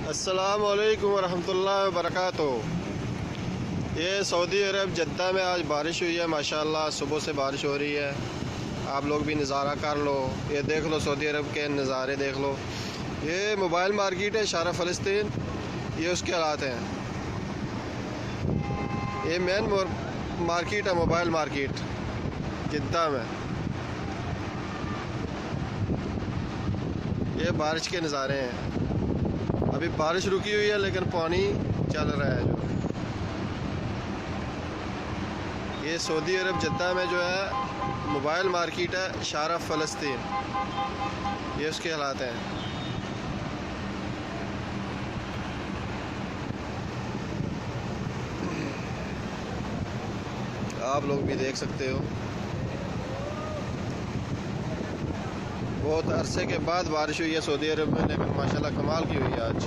अस्सलामु अलैकुम वरहमतुल्लाहि वबरकातुहू। ये सऊदी अरब जद्दा में आज बारिश हुई है माशाअल्लाह। सुबह से बारिश हो रही है, आप लोग भी नज़ारा कर लो। ये देख लो सऊदी अरब के नज़ारे देख लो। ये मोबाइल मार्केट है शारा फ़लस्तीन, ये उसके हालात हैं। ये मेन मार्केट है, मोबाइल मार्केट जद्दा में। ये बारिश के नज़ारे हैं। अभी बारिश रुकी हुई है लेकिन पानी चल रहा है। जो ये सऊदी अरब जद्दा में जो है मोबाइल मार्केट है शारा फ़लस्तीन, ये उसके हालात हैं। आप लोग भी देख सकते हो। बहुत अरसे के बाद बारिश हुई है सऊदी अरब में, लेकिन माशाल्लाह कमाल की हुई है आज।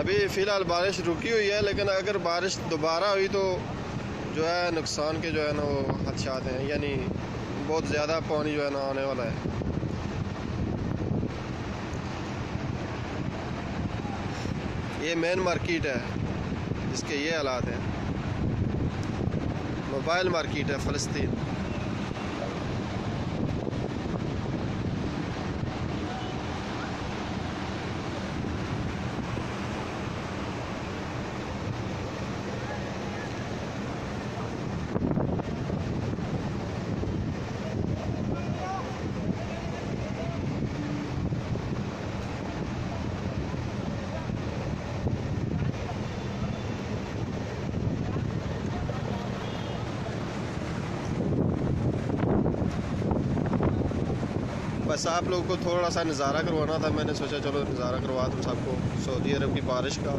अभी फ़िलहाल बारिश रुकी हुई है, लेकिन अगर बारिश दोबारा हुई तो जो है नुकसान के जो है ना वो खदशात हैं, यानी बहुत ज़्यादा पानी जो है ना आने वाला है। ये मेन मार्केट है जिसके ये हालात हैं। मोबाइल मार्केट है फ़लस्तीन। बस आप लोगों को थोड़ा सा नज़ारा करवाना था, मैंने सोचा चलो नज़ारा करवा दूँ सबको सऊदी अरब की बारिश का।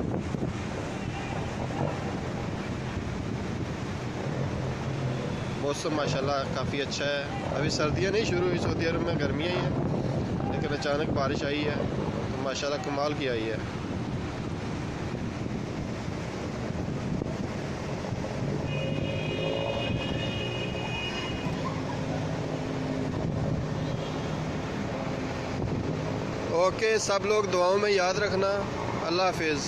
मौसम माशाल्लाह काफ़ी अच्छा है। अभी सर्दियाँ नहीं शुरू हुई सऊदी अरब में, गर्मियाँ ही हैं, लेकिन अचानक बारिश आई है तो माशाल्लाह कमाल की आई है। ओके, सब लोग दुआओं में याद रखना। अल्लाह हाफिज़।